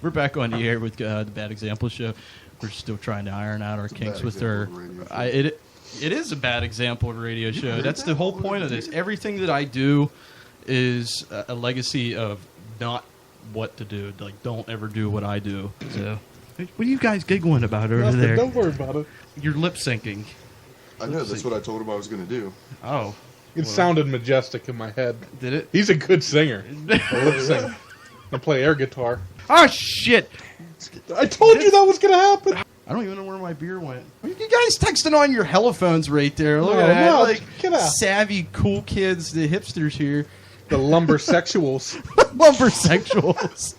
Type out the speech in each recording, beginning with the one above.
We're back on the air with the Bad Example Show. We're still trying to iron out our kinks with our... It is a bad example radio show. That's the whole point of this. Everything that I do is a legacy of not what to do. Like, don't ever do what I do. So, what are you guys giggling about over there? Don't worry about it. You're lip syncing. I know, that's what I told him I was going to do. Oh. It sounded majestic in my head. Did it? He's a good singer. Lip sync. And play air guitar. Oh, shit! I told you that was going to happen. I don't even know where my beer went. You guys texting on your telephones right there. Look at that. No, like, get out. savvy, cool kids, the hipsters here. The lumbersexuals. Lumbersexuals.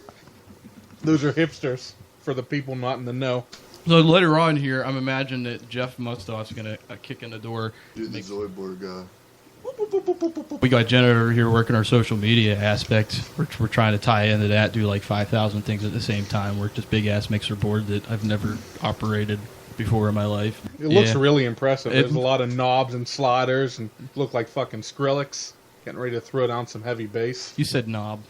Those are hipsters for the people not in the know. So later on here, I'm imagining that Jeff Mustache's going to kick in the door. Dude, the Zoidberg guy. We got Jenna over here working our social media aspect. We're trying to tie into that, do like 5,000 things at the same time. Work this big-ass mixer board that I've never operated before in my life. It looks really impressive. There's a lot of knobs and sliders and look like fucking Skrillex. Getting ready to throw down some heavy bass. You said knob.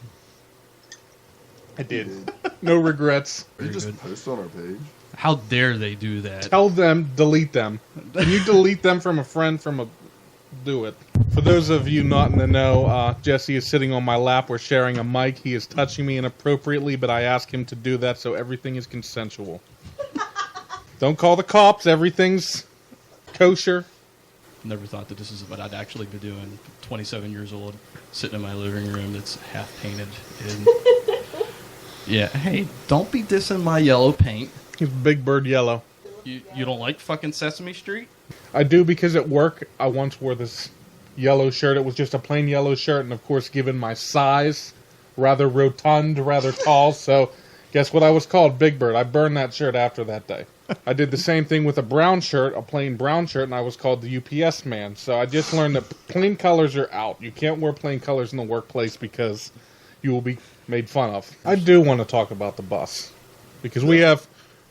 I did. No regrets. You just post on our page. How dare they do that? Tell them, delete them. Can you delete them from a friend from a... Do it. For those of you not in the know, Jesse is sitting on my lap. We're sharing a mic. He is touching me inappropriately, but I asked him to do that, so everything is consensual. Don't call the cops. Everything's kosher. Never thought that this is what I'd actually be doing. 27 years old, sitting in my living room that's half painted. And yeah, hey, don't be dissing my yellow paint. It's Big Bird yellow. You don't like fucking Sesame Street? I do, because at work, I once wore this yellow shirt. It was just a plain yellow shirt, and of course, given my size, rather rotund, rather tall, so guess what I was called? Big Bird. I burned that shirt after that day. I did the same thing with a brown shirt, a plain brown shirt, and I was called the UPS man. So I just learned that plain colors are out. You can't wear plain colors in the workplace because you will be made fun of. I do want to talk about the bus, because we have...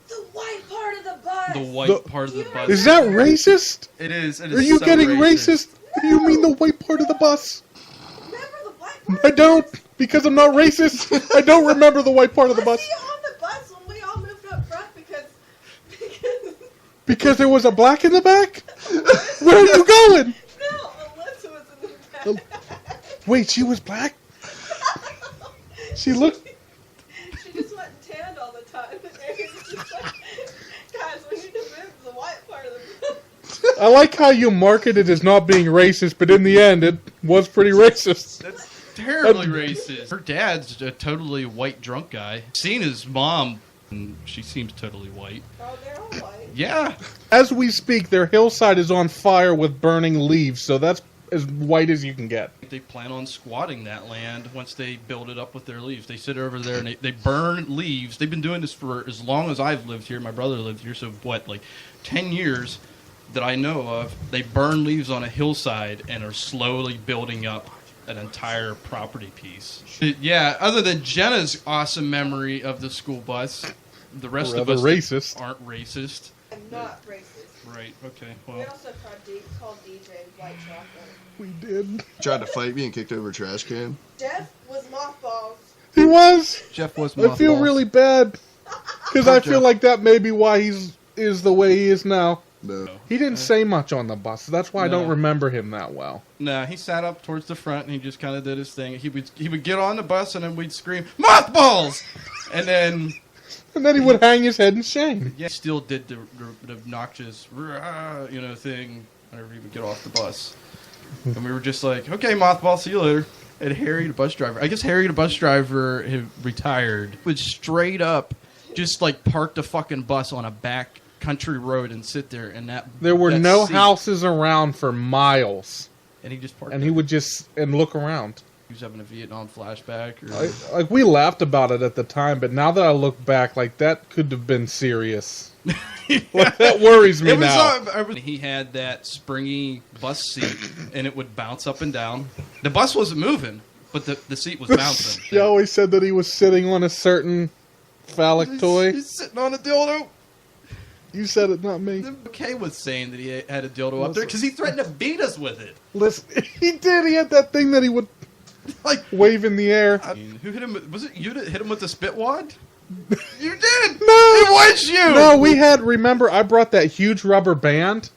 The white part of the bus! The white part of the bus. Is that racist? It is. It is. Are you so getting racist? What do you mean the white part of the bus? Remember the white part? I don't, because I'm not racist. I don't remember the white part of the bus. Was he on the bus when we all moved up front Because there was a black in the back? Where are you going? No, Alyssa was in the back. Wait, she was black? She looked... She just went tanned all the time. And it was just like, guys, we need to move the white part of the bus. I like how you marketed as not being racist, but in the end, it was pretty racist. That's terribly racist. Her dad's a totally white drunk guy. Seen his mom, and she seems totally white. Oh, they're all white. Yeah. As we speak, their hillside is on fire with burning leaves, so that's as white as you can get. They plan on squatting that land once they build it up with their leaves. They sit over there and they burn leaves. They've been doing this for as long as I've lived here. My brother lived here, so what, like 10 years that I know of. They burn leaves on a hillside and are slowly building up an entire property piece. Yeah, other than Jenna's awesome memory of the school bus, the rest of us aren't racist. I'm not racist. Right, okay, We well. also called DJ White Chocolate. We did. Tried to fight me and kicked over a trash can. Jeff was mothballs. He was. Jeff was I feel really bad, because I feel like that may be why he's the way he is now. No. He didn't say much on the bus. That's why I don't No. remember him that well. Nah, he sat up towards the front and he just kind of did his thing. He would get on the bus and then we'd scream, "Mothballs!" And then... And then he would hang his head in shame. Yeah, still did the obnoxious, thing whenever he would get off the bus. And we were just like, okay, mothball, see you later. And Harry, the bus driver, I guess Harry, the bus driver, had retired, would straight up just like park the fucking bus on a back country road and sit there. And there were no houses around for miles. And he just parked And there. he would just look around. He was having a Vietnam flashback. Or... Like, we laughed about it at the time, but now that I look back, like, that could have been serious. Like, that worries me now. He had that springy bus seat, and it would bounce up and down. The bus wasn't moving, but the seat was bouncing. He always said that he was sitting on a certain phallic toy. He's sitting on a dildo. You said it, not me. I'm okay with saying that he had a dildo up there, because he threatened to beat us with it. Listen, he did. He had that thing that he would... like wave in the air. I mean, who hit him? Was it you that hit him with the spit wad? You did. No, It was you. No, we had. Remember, I brought that huge rubber band,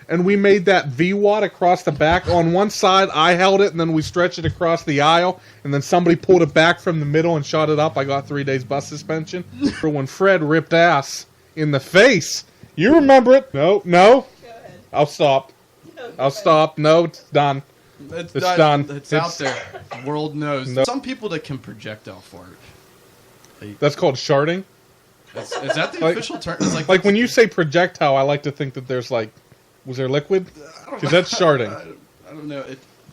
and we made that V-wad across the back. On one side, I held it, and then we stretched it across the aisle, and then somebody pulled it back from the middle and shot it up. I got 3 days bus suspension for when Fred ripped ass in the face. You remember it? No. Go ahead. I'll stop. No, go I'll stop. No, it's done. It's done. It's out there. The world knows. No. Some people that can projectile fart. That's called sharding. Is that the Like- official term? It's Like when you say projectile, I like to think that there's like, was there liquid? Because that's sharding. I don't know.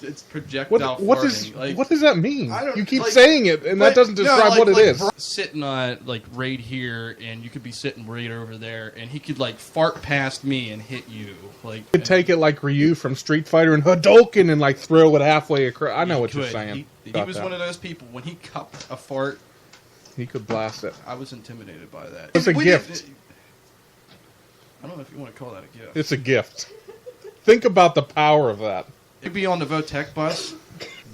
It's projectile What farting. what does that mean? I don't- You keep like- saying it, and that doesn't describe what it is. Sitting on right here, and you could be sitting right over there, and he could like fart past me and hit you. Like You could take it like Ryu from Street Fighter and Hadouken and like throw it halfway across. I know what you're saying. He about was that. one of those people. When he cupped a fart, He could blast it. I was intimidated by that. It's a We gift. didn't- I don't know if you want to call that a gift. It's a gift. Think about the power of that. He'd be on the Votech bus.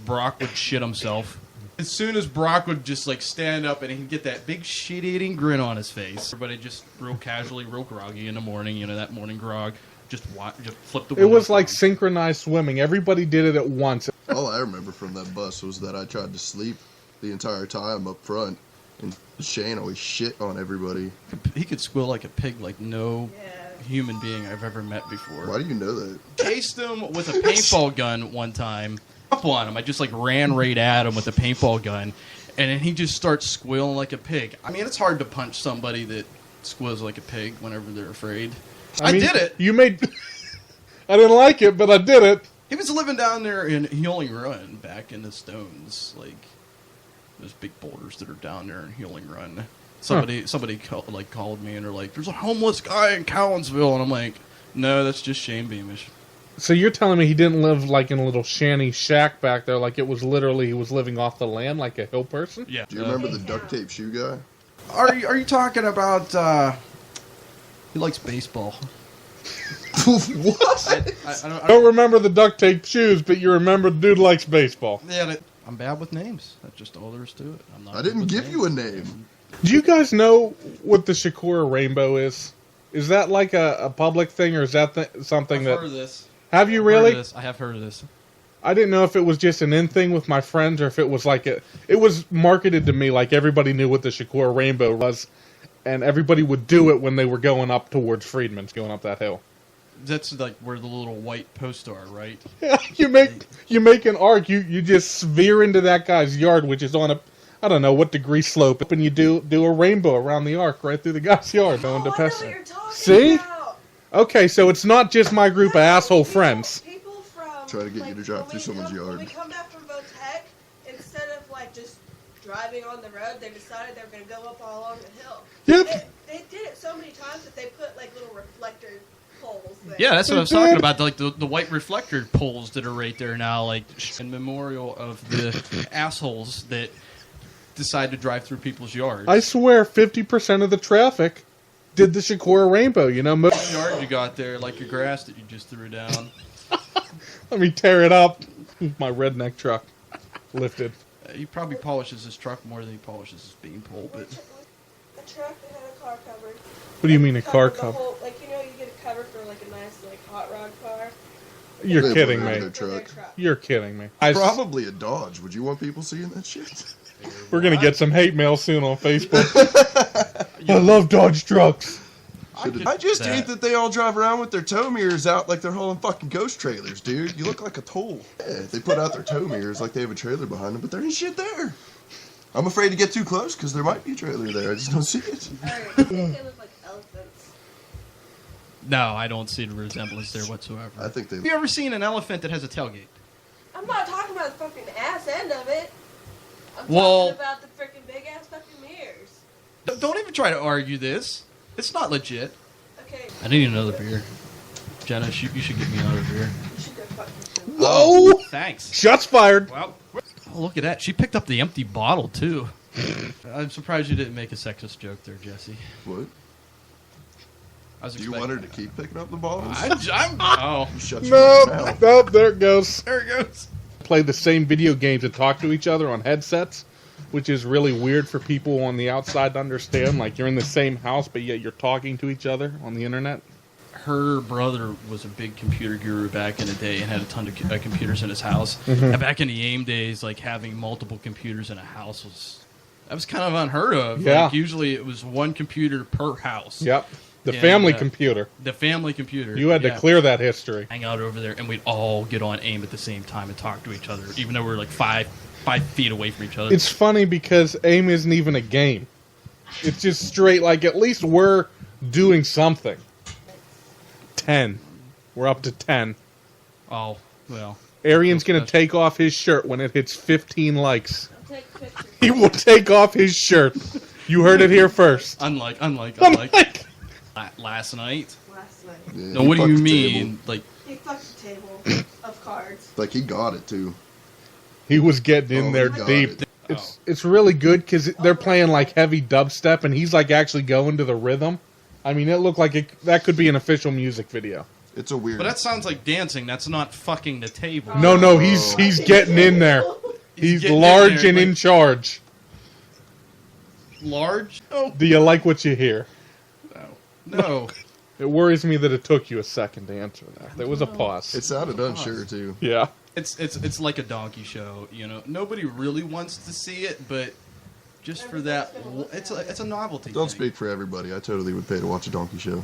Brock would shit himself. As soon as Brock would just like stand up and he'd get that big shit-eating grin on his face. Everybody just real casually, real groggy in the morning. You know, that morning grog. Just flip the It window was like down. synchronized swimming. Everybody did it at once. All I remember from that bus was that I tried to sleep the entire time up front, and Shane always shit on everybody. He could squeal like a pig like no Yeah. human being I've ever met before. Why do you know that? Chased him with a paintball gun one time. Up on him. I just like ran right at him with a paintball gun, and then he just starts squealing like a pig. I mean, it's hard to punch somebody that squeals like a pig whenever they're afraid. I mean, did it. You made. I didn't like it, but I did it. He was living down there in Healing Run, back in the Stones, like those big boulders that are down there in Healing Run. Somebody called me and they're like, "There's a homeless guy in Cowansville," and I'm like, "No, that's just Shane Beamish." So you're telling me he didn't live like in a little shanty shack back there, like it was literally he was living off the land like a hill person? Yeah. Do you remember the duct tape shoe guy? Are you talking about? He likes baseball. What? I don't remember the duct tape shoes, but you remember the dude likes baseball. Yeah, I'm bad with names. That's just all there is to it. I'm not. I good didn't with give names. you a name. Do you guys know what the Shakura rainbow is? Is that like a public thing, or is that something I've that... heard of this. Have you I've heard of really? this. I have heard of this. I didn't know if it was just an in thing with my friends, or if it was like it was marketed to me like everybody knew what the Shakura rainbow was, and everybody would do it when they were going up towards Freedman's, going up that hill. That's like where the little white posts are, right? Yeah, you make an arc. You just veer into that guy's yard, which is on a, I don't know what degree slope, and you do a rainbow around the arc right through the guy's yard. Oh, I Going to know Pest. what you're talking See? about. Okay, so it's not just my group of asshole friends. People from Try to get you to drive when through we someone's When yard. we come back from Votech, instead of like just driving on the road, they decided they were going to go up all along the hill. Yep. They did it so many times that they put like little reflector poles there. Yeah, that's what I was They talking did. about. Like the white reflector poles that are right there now, like in memorial of the assholes that decide to drive through people's yards. I swear, 50% of the traffic did the Shakura rainbow. You know, What yard you got there, like your grass that you just threw down. let me tear it up. My redneck truck lifted. He probably polishes his truck more than he polishes his beanpole, but A truck that had a car cover. What do you mean a car Covered the cover? whole- like, you know, you get a cover for like a nice like hot rod car. You're They kidding put it in me. their For their truck. truck. You're kidding me. Probably a Dodge. Would you want people seeing that shit? We're gonna get some hate mail soon on Facebook. I love Dodge trucks. I just hate that they all drive around with their tow mirrors out like they're hauling fucking ghost trailers, dude. You look like a toll. Yeah, they put out their tow mirrors like they have a trailer behind them, but there ain't shit there. I'm afraid to get too close because there might be a trailer there. I just don't see it. Alright, I think they look like elephants. no, I don't see the resemblance there whatsoever. I think they. Have you ever seen an elephant that has a tailgate? I'm not talking about the fucking ass end of it. I'm Well- talking about the freaking big ass fucking mirrors. Don't even try to argue this. It's not legit. Okay, I need another beer. Jenna, you should give me another beer. you should go fuck yourself. Whoa! Thanks. Shots fired. Well, oh, look at that. She picked up the empty bottle, too. I'm surprised you didn't make a sexist joke there, Jesse. What? I was Do you want her to keep picking up the bottles? Oh, Shut your mouth. Nope, there it goes. there it goes. Play the same video games and talk to each other on headsets. which is really weird for people on the outside to understand. Like, you're in the same house, but yet you're talking to each other on the internet. Her brother was a big computer guru back in the day and had a ton of computers in his house. And back in the AIM days, like having multiple computers in a house was kind of unheard of. Yeah. Like, usually it was one computer per house. Yep. The And, family computer. The family computer. You had to clear that history. Hang out over there, and we'd all get on AIM at the same time and talk to each other, even though we were like 5 feet away from each other. It's funny because AIM isn't even a game. It's just straight, like, at least we're doing something. 10. We're up to 10. Oh, well. Arian's going to take off his shirt when it hits 15 likes. I'll take pictures. He will take off his shirt. You heard it here first. Unlike. Last night. Last night. Yeah, No, he what do fucked you the mean? table. Like, He fucked the table of cards. Like, he got it, too. He was getting in Oh, there he got deep. it. It's really good because they're playing like heavy dubstep, and he's like actually going to the rhythm. I mean, it looked like that could be an official music video. It's a weird... but that sounds like dancing. That's not fucking the table. No, he's getting in there. He's getting in large there, and in like- charge. Large? Oh, Do you like what you hear? no. It worries me that it took you a second to answer that. There was a pause. It sounded unsure, too. Yeah. It's like a donkey show, you know. Nobody really wants to see it, but just for that, it's a novelty. Don't thing. speak for everybody. I totally would pay to watch a donkey show.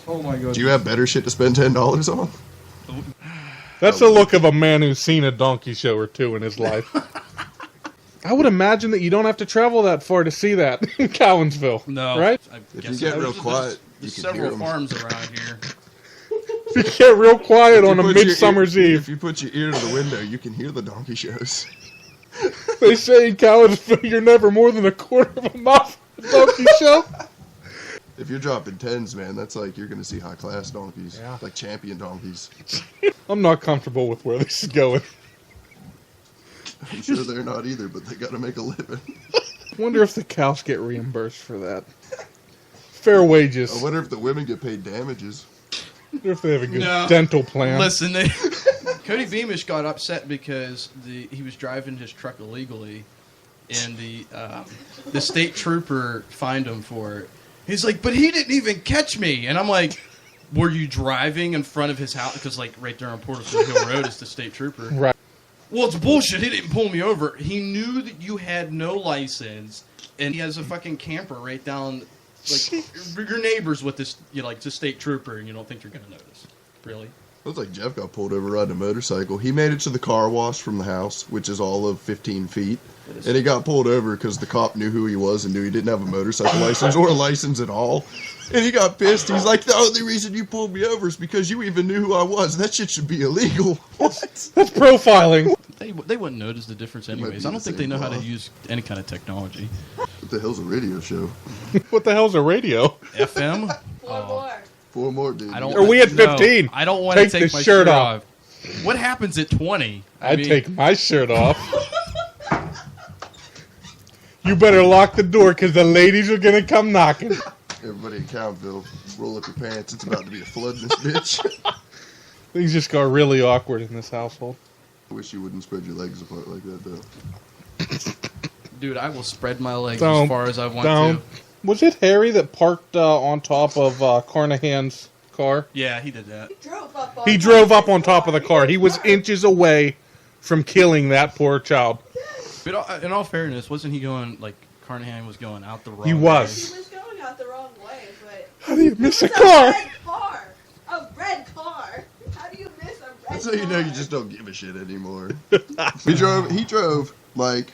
Oh my god. Do you have better shit to spend $10 on? That's the look of a man who's seen a donkey show or two in his life. I would imagine that you don't have to travel that far to see that in Cowansville. No. Right? I If guess you get so. real There's- quiet, there's you can hear several 'em. farms around here. If you get real quiet on a Put your midsummer's ear- eve. If you put your ear to the window, you can hear the donkey shows. They say in Cowansville you're never more than a quarter of a mile from a donkey show. If you're dropping tens, man, that's like you're going to see high-class donkeys. Yeah. Like champion donkeys. I'm not comfortable with where this is going. I'm sure they're not either, but they got to make a living. Wonder if the cows get reimbursed for that. Fair wages. I wonder if the women get paid damages. Wonder if they have a good No. dental plan. Listen, Cody Beamish got upset because he was driving his truck illegally, and the state trooper fined him for it. He's like, but he didn't even catch me, and I'm like, were you driving in front of his house? Because like right there on Porterfield Hill Road is the state trooper. Right. Well, it's bullshit. He didn't pull me over. He knew that you had no license, and he has a fucking camper right down. Like your neighbors with this, like it's a state trooper, and you don't think you're gonna notice, really? Looks like Jeff got pulled over riding a motorcycle. He made it to the car wash from the house, which is all of 15 feet. And he got pulled over because the cop knew who he was and knew he didn't have a motorcycle license or a license at all. And he got pissed. He's like, the only reason you pulled me over is because you even knew who I was. That shit should be illegal. What? That's profiling. They wouldn't notice the difference might anyways. be I don't the think they same know how to law. use any kind of technology. What the hell's a radio show? What the hell's a radio? FM? Four more. 4 more, dude. I don't. Are we at no, 15? I don't want to Take take the my shirt shirt off. off. What happens at 20? I'd take my shirt off. You better lock the door because the ladies are going to come knocking. Everybody in Cowansville, roll up your pants. It's about to be a flood in this bitch. Things just got really awkward in this household. I wish you wouldn't spread your legs apart like that, though. Dude, I will spread my legs Don't. as far as I want Don't. to. Was it Harry that parked on top of Carnahan's car? Yeah, he did that. He drove up on top of the car. He was inches away from killing that poor child. But in all fairness, wasn't he going, like, Carnahan was going out the wrong He way? was. He was going out the wrong way, but How do you miss a it's car? a red car. A red car. How do you miss a red car? That's how you know you just don't give a shit anymore. He drove like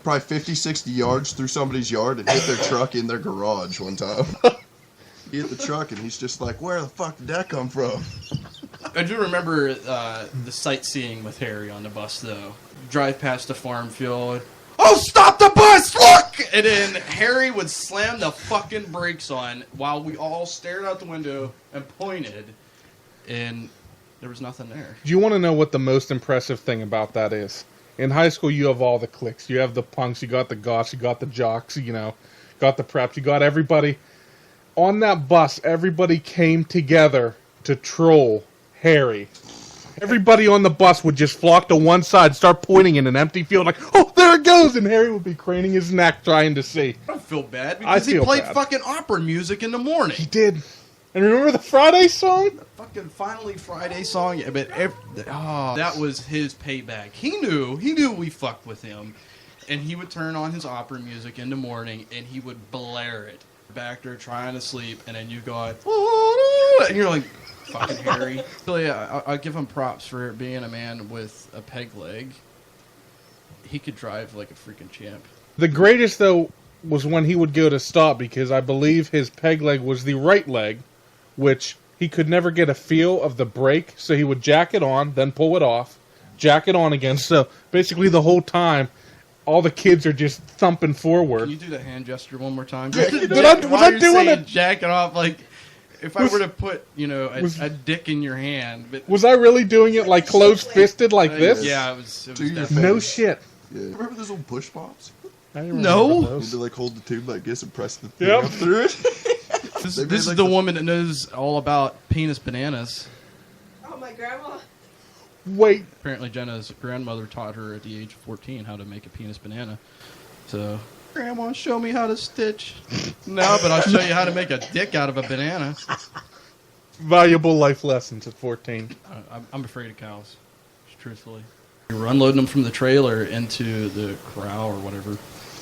probably 50, 60 yards through somebody's yard and hit their truck in their garage one time. He hit the truck and he's just like, where the fuck did that come from? I do remember the sightseeing with Harry on the bus, though. Drive past a farm field. Oh, stop the bus! Look! And then Harry would slam the fucking brakes on while we all stared out the window and pointed, and there was nothing there. Do you want to know what the most impressive thing about that is? In high school, you have all the cliques. You have the punks, you got the goths, you got the jocks, got the preps, you got everybody. On that bus, everybody came together to troll Harry. Everybody on the bus would just flock to one side, start pointing in an empty field, like, oh, there it goes, and Harry would be craning his neck trying to see. I don't feel bad because he played fucking opera music in the morning. He did. And remember the Friday song? The fucking Finally Friday song. Yeah, but that was his payback. He knew we fucked with him, and he would turn on his opera music in the morning, and he would blare it back there trying to sleep, and then you go, and you're like, fucking Harry. So yeah, I give him props for being a man with a peg leg. He could drive like a freaking champ. The greatest, though, was when he would go to stop, because I believe his peg leg was the right leg, which he could never get a feel of the brake, so he would jack it on, then pull it off, jack it on again. So basically the whole time, all the kids are just thumping forward. Can you do the hand gesture one more time? Was I doing it? Jack it off, like, if I were to put, a dick in your hand. But, was I really doing it like closed-fisted like this? Yeah, it was No shit. Yeah. Remember those old push pops? I didn't remember You those. had to like hold the tube like this and press the thing up through it. This They is made, like, the the- woman that knows all about penis bananas. Oh, my grandma. Wait, Apparently Jenna's grandmother taught her at the age of 14 how to make a penis banana. So, Grandma, show me how to stitch. No, but I'll show you how to make a dick out of a banana. valuable life lessons at 14. I'm afraid of cows, truthfully. We were unloading them from the trailer into the corral or whatever,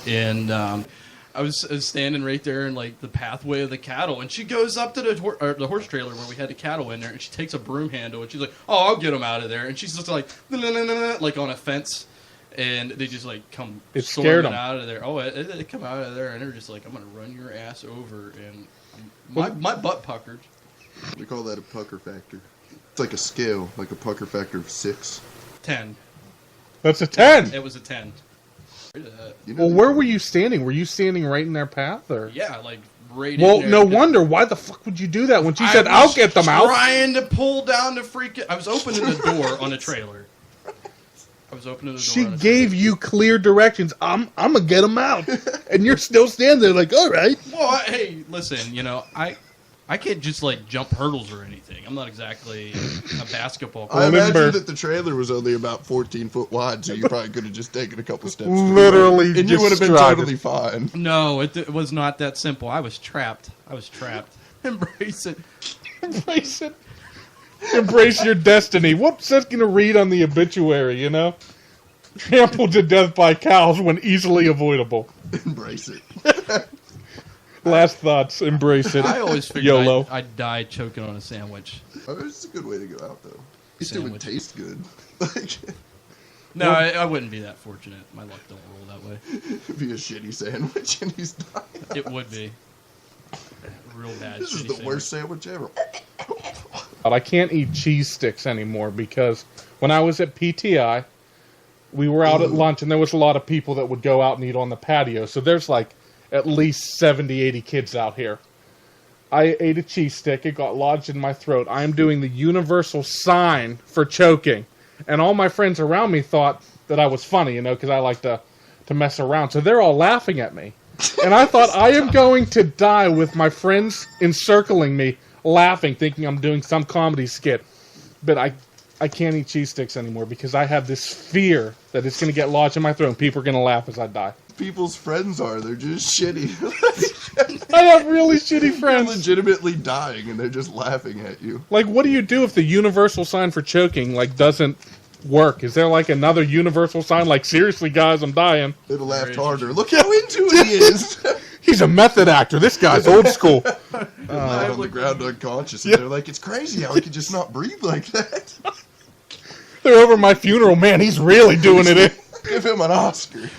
and I was standing right there in like the pathway of the cattle, and she goes up to the horse trailer where we had the cattle in there, and she takes a broom handle, and she's like, "Oh, I'll get them out of there," and she's just like, like on a fence, and they just like come It scared them out of there. Oh, they come out of there, and they're just like, "I'm gonna run your ass over," and my butt puckered. We call that a pucker factor. It's like a scale, like a pucker factor of 6. 10. That's a 10. It was a 10. Well, where were you standing? Were you standing right in their path, or? Yeah, like right. Well, in there. no wonder. Why the fuck would you do that when she said, "I'll get them out"? Trying to pull down the freaking. I was opening the door on the trailer. I was opening the door. She on the gave trailer. you clear directions. I'm gonna get them out, and you're still standing there like, all right. Well, hey, listen. I can't just like jump hurdles or anything. I'm not exactly a basketball player. I Remember- imagine that the trailer was only about 14 foot wide, so you probably could have just taken a couple steps. Literally, and you just would have been strided. totally fine. No, it was not that simple. I was trapped. Embrace it. Embrace it. Embrace your destiny. Whoops, that's gonna read on the obituary. Trampled to death by cows when easily avoidable. Embrace it. Last thoughts. Embrace it. I always figured YOLO. I'd die choking on a sandwich. Oh, it's a good way to go out, though. At least it would Sandwich. taste good. Like, No, I wouldn't be that fortunate. My luck don't roll that way. it'd be a shitty sandwich, and he's dying. It would be. Real bad. This is shitty the sandwich. worst sandwich ever. But I can't eat cheese sticks anymore because when I was at PTI, we were out at lunch and there was a lot of people that would go out and eat on the patio. So there's like at least 70, 80 kids out here. I ate a cheese stick. It got lodged in my throat. I am doing the universal sign for choking. And all my friends around me thought that I was funny, because I like to mess around. So they're all laughing at me. And I thought, I am going to die with my friends encircling me, laughing, thinking I'm doing some comedy skit. But I can't eat cheese sticks anymore because I have this fear that it's going to get lodged in my throat and people are going to laugh as I die. People's friends are. They're just shitty. I have really shitty They're friends. legitimately dying, and they're just laughing at you. Like, what do you do if the universal sign for choking, doesn't work? Is there, another universal sign? Seriously, guys, I'm dying. They'd have laughed harder. Look how into it he is. He's a method actor. This guy's old school. They lie on the ground unconscious, and they're like, it's crazy how he could just not breathe like that. They're over my funeral. Man, he's really doing it. Give him an Oscar.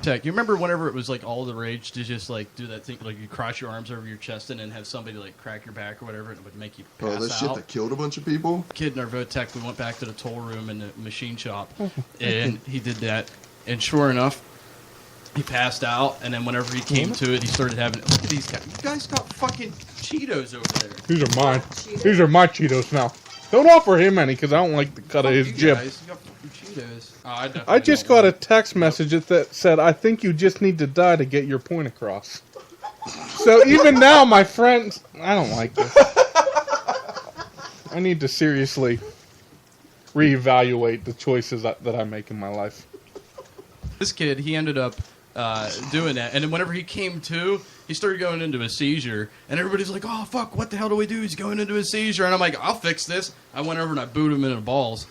Tech, you remember whenever it was all the rage to just do that thing, you cross your arms over your chest and then have somebody crack your back or whatever, and it would make you pass Oh, that shit out. that killed a bunch of people? Kid in our Votech, we went back to the toll room in the machine shop, and he did that, and sure enough, he passed out, and then whenever he came to it, he started having, look at these guys. You guys got fucking Cheetos over there. These are mine. These are my Cheetos now. Don't offer him any because I don't like the cut of his You jib. guys, you got fucking Cheetos. Oh, I just got a text message that said, I think you just need to die to get your point across. So even now, my friends, I don't like this. I need to seriously reevaluate the choices that I make in my life. This kid, he ended up doing that, and then whenever he came to, he started going into a seizure, and everybody's like, "Oh fuck, what the hell do we do? He's going into a seizure." And I'm like, "I'll fix this." I went over and I booted him in the balls.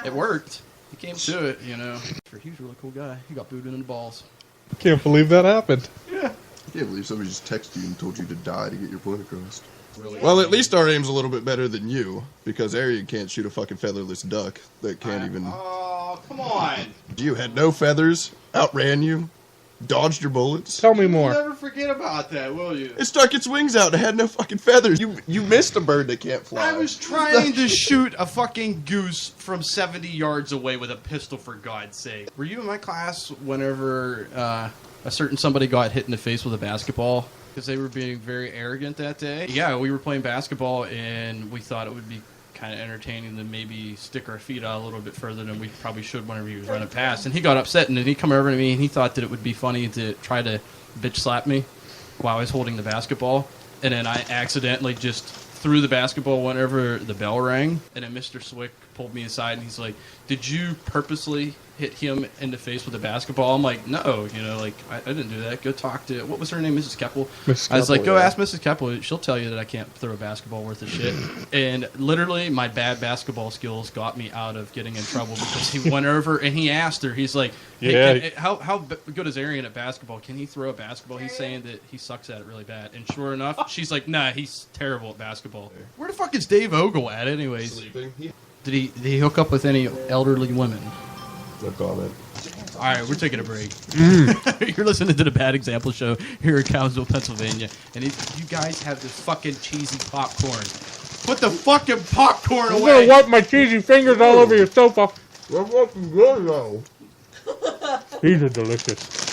It worked. He came to it, you know. He was a really cool guy. He got booted in the balls. Can't believe that happened. Yeah. I can't believe somebody just texted you and told you to die to get your point across. Really? Well, at least our aim's a little bit better than you, because Arian can't shoot a fucking featherless duck that can't even... Oh, come on. You had no feathers, outran you, dodged your bullets. Tell me more. You'll never forget about that, will you? It stuck its wings out and had no fucking feathers. You missed a bird that can't fly. I was trying to shoot a fucking goose from 70 yards away with a pistol, for God's sake. Were you in my class whenever a certain somebody got hit in the face with a basketball? Because they were being very arrogant that day. Yeah, we were playing basketball, and we thought it would be kind of entertaining to maybe stick our feet out a little bit further than we probably should whenever he was running past. And he got upset, and then he come over to me, and he thought that it would be funny to try to bitch slap me while I was holding the basketball. And then I accidentally just threw the basketball whenever the bell rang. And then Mr. Swick pulled me aside, and he's like, "Did you purposely hit him in the face with a basketball?" I'm like, "No, you know, like, I didn't do that. Go talk to," what was her name, Mrs. Keppel? Mrs. I was like, Keppel, "Go yeah. ask Mrs. Keppel. She'll tell you that I can't throw a basketball worth of shit." And literally, my bad basketball skills got me out of getting in trouble, because he went over and he asked her, he's like, "Hey, Yeah. how good is Arian at basketball? Can he throw a basketball?" He's saying that he sucks at it really bad. And sure enough, she's like, "Nah, he's terrible at basketball." Where the fuck is Dave Ogle at anyways? Sleeping? Did he hook up with any elderly women? No comment. All right, we're taking a break. You're listening to the Bad Example Show here in Cowansville, Pennsylvania. And you guys have this fucking cheesy popcorn. Put the fucking popcorn I'm away. gonna wipe my cheesy fingers all over your sofa. That's fucking good, though. These are delicious.